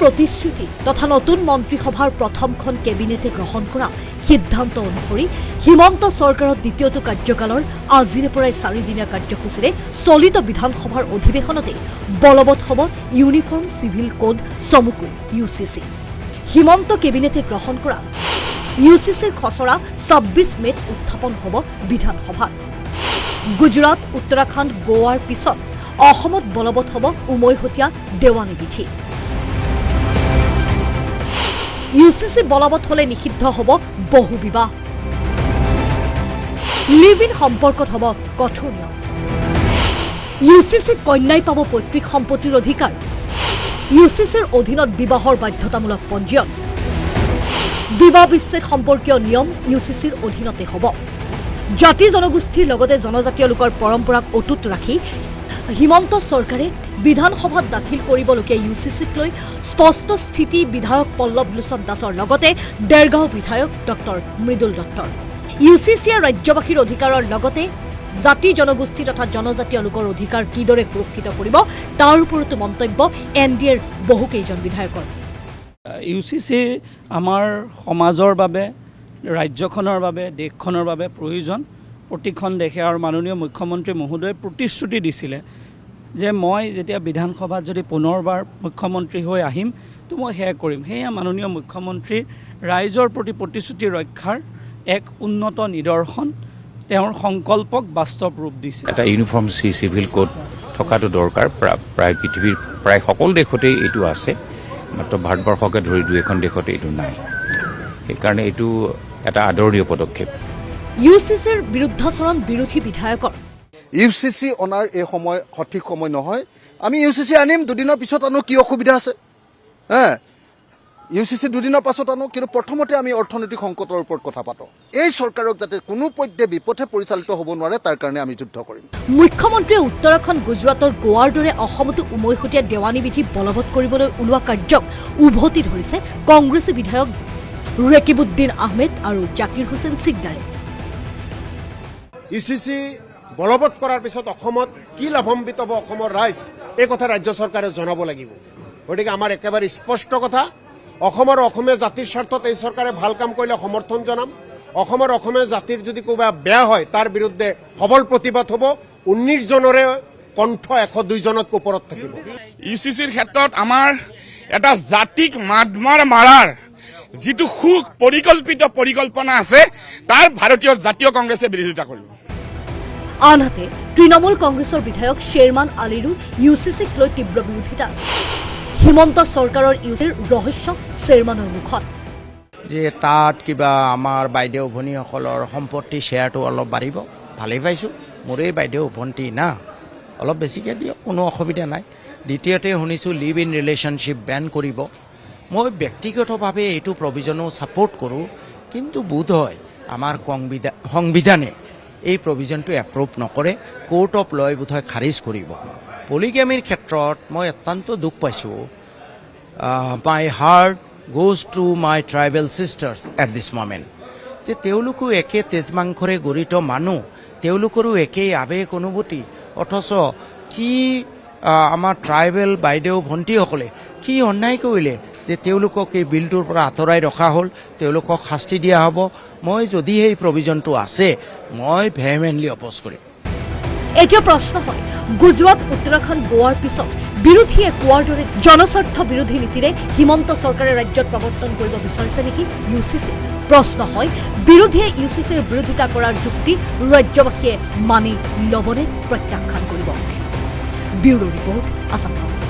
প্ৰতিশ্ৰুতি তথা নতুন মন্ত্ৰীসভাৰ প্ৰথমখন কেবিনেটে গ্ৰহণ কৰা সিদ্ধান্ত অনুসৰি হিমন্ত চৰকাৰৰ দ্বিতীয়টো কাৰ্যকালৰ আজিৰে পৰাই 4 দিনীয়া কাৰ্যসূচীৰে চলিত বিধানসভাৰ অধিৱেশনতে বলবৎ হ'ব ইউনিফৰ্ম চিভিল কোড চমুকৈ UCC। হিমন্ত কেবিনেটে গ্ৰহণ কৰা UCCৰ খচৰা 26 মেত উত্থাপন হ'ব বিধানসভাত। গুজৰাট, উত্তৰাখণ্ড, গোৱাৰ পিছত অসমত বলবৎ হ'ব উমৈহতীয়া দেৱানী বিধি। UCC বলবৎ হলে নিষিদ্ধ হ'ব বহু বিবাহ। লিভ ইন সম্পৰ্কত হ'ব কঠোৰ নিয়ম। UCCত কন্যাই পাব পৈতৃক সম্পত্তিৰ অধিকাৰ। UCCৰ অধীনত বিবাহৰ বাধ্যতামূলক পঞ্জীয়ন। বিবাহ বিচ্ছেদ সম্পৰ্কীয় নিয়ম UCCৰ অধীনতে হ'ব। জাতি জনগোষ্ঠীৰ লগতে জনজাতীয় লোকৰ পৰম্পৰাক অটুট ৰাখি হিমন্ত চৰকাৰে বিধানসভাত দাখিল কৰিবলগীয়া UCCক লৈ স্পষ্ট স্থিতি বিধায়ক পল্লৱ লোচন দাসৰ লগতে দেৰগাঁও বিধায়ক ডক্টৰ মৃদুল দত্তৰ। UCCয়ে ৰাজ্যবাসীৰ অধিকাৰৰ লগতে জাতি জনগোষ্ঠী তথা জনজাতীয় লোকৰ অধিকাৰ কিদৰে সুৰক্ষিত কৰিব তাৰ ওপৰতো মন্তব্য NDAৰ বহুকেইজন বিধায়কৰ। UCC আমাৰ সমাজৰ বাবে, ৰাজ্যখনৰ বাবে, দেশখনৰ বাবে প্ৰয়োজন। প্ৰতিখন দেশে আৰু মাননীয় মুখ্যমন্ত্ৰী মহোদয়ে প্ৰতিশ্ৰুতি দিছিলে যে মই যেতিয়া বিধানসভাত যদি পুনৰবাৰ মুখ্যমন্ত্ৰী হৈ আহিম তো মই সেয়া কৰিম। সেয়া মাননীয় মুখ্যমন্ত্ৰীৰ ৰাইজৰ প্ৰতি প্ৰতিশ্ৰুতি ৰক্ষাৰ এক উন্নত নিদৰ্শন, তেওঁৰ সংকল্পক বাস্তৱ ৰূপ দিছে। এটা ইউনিফৰ্ম চিভিল কোড থকাটো দৰকাৰ। প্ৰায় পৃথিৱীৰ প্ৰায় সকলো দেশতেই এইটো আছে, মাত্ৰ ভাৰতবৰ্ষকে ধৰি 2-এখন দেশতে এইটো নাই। সেইকাৰণে এইটো এটা আদৰণীয় পদক্ষেপ। UCCৰ বিৰুদ্ধাচৰণ বিৰোধী বিধায়কৰ। UCC অনাৰ এই সময় সঠিক সময় নহয়। আমি UCC আনিম, দুদিনৰ পিছত আনো, কি অসুবিধা আছে? UCC দুদিনৰ পাছত আনো, কিন্তু প্ৰথমতে আমি অৰ্থনৈতিক সংকটৰ ওপৰত কথা পাতোঁ। এই চৰকাৰক যাতে কোনো পধ্যে বিপথে পৰিচালিত হ'ব নোৱাৰে তাৰ কাৰণে আমি যুদ্ধ কৰিম। মুখ্যমন্ত্ৰীয়ে উত্তৰাখণ্ড, গুজৰাটৰ গোৱাৰ দৰে অসমতো উমৈহতীয়া দেৱানী বিধি বলবৎ কৰিবলৈ ওলোৱা কাৰ্যক উভতি ধৰিছে কংগ্ৰেছী বিধায়ক ৰেকিবুদ্দিন আহমেদ আৰু জাকিৰ হুছেইন সিকদাৰে। UCC বলবৎ কৰাৰ পিছত অসমত কি লাভান্বিত হ'ব অসমৰ ৰাইজ, এই কথা ৰাজ্য চৰকাৰে জনাব লাগিব। গতিকে আমাৰ একেবাৰে স্পষ্ট কথা, অসমৰ অসমীয়া জাতিৰ স্বাৰ্থত এই চৰকাৰে ভাল কাম কৰিলে সমৰ্থন জনাম। অসমৰ অসমীয়া জাতিৰ যদি কিবা বেয়া হয় তাৰ বিৰুদ্ধে সবল প্ৰতিবাদ হ'ব। 19 জনৰে কণ্ঠ 102 জনতকৈ ওপৰত থাকিব। UCCৰ ক্ষেত্ৰত আমাৰ এটা জাতিক মাৰাৰ যিটো পৰিকল্পনা আছে তাৰ ভাৰতীয় জাতীয় কংগ্ৰেছে বিৰোধিতা কৰিব। আনহাতে তৃণমূল কংগ্ৰেছৰ বিধায়ক শ্বেৰমান আলীৰো UCCক লৈ তীব্ৰ বিৰোধিতা। হিমন্ত চৰকাৰৰ UCCৰ ৰহস্য শ্বেৰমানৰ মুখত। যে তাত কিবা আমাৰ বাইদেউ ভনীসকলৰ সম্পত্তি শ্বেয়াৰটো অলপ বাঢ়িব, ভালেই পাইছোঁ। মোৰেই বাইদেউ ভণ্টি না, অলপ বেছিকৈ দিয়ক, কোনো অসুবিধা নাই। দ্বিতীয়তে শুনিছোঁ লিভ ইন ৰিলেশ্যনশ্বিপ বেন কৰিব। মই ব্যক্তিগতভাৱে এইটো প্ৰভিজনো ছাপোৰ্ট কৰোঁ, কিন্তু বোধ হয় আমাৰ সংবিধানে এই প্ৰভিজনটো এপ্ৰুভ নকৰে। কোৰ্ট অফ লয় বোধহয় খাৰিজ কৰিব। পলিগেমিৰ ক্ষেত্ৰত মই অত্যন্ত দুখ পাইছোঁ। My heart goes to my tribal sisters at this moment, যে তেওঁলোকো একে তেজ মাংসৰে গঢ়িত মানুহ, তেওঁলোকৰো একেই আৱেগ অনুভূতি, অথচ কি আমাৰ ট্ৰাইবেল বাইদেউ ভণ্টিসকলে কি অন্যায় কৰিলে যে তেওঁলোকক এই বিলটোৰ পৰা আঁতৰাই ৰখা হ'ল, তেওঁলোকক শাস্তি দিয়া হ'ব। মই যদি এই প্ৰভিজনটো আছে মই ভেহেমেণ্টলি অপ'জ কৰিম। এতিয়া প্ৰশ্ন হয়, গুজৰাট, উত্তৰাখণ্ড, গোৱাৰ পিছত বিৰোধীয়ে কোৱাৰ দৰে জনস্বাৰ্থ বিৰোধী নীতিৰে হিমন্ত চৰকাৰে ৰাজ্যত প্ৰৱৰ্তন কৰিব বিচাৰিছে নেকি UCC? প্ৰশ্ন হয়, বিৰোধীয়ে UCCৰ বিৰোধিতা কৰাৰ যুক্তি ৰাজ্যবাসীয়ে মানি ল'বনে প্ৰত্যাখ্যান কৰিব? Bureau report, Assam times.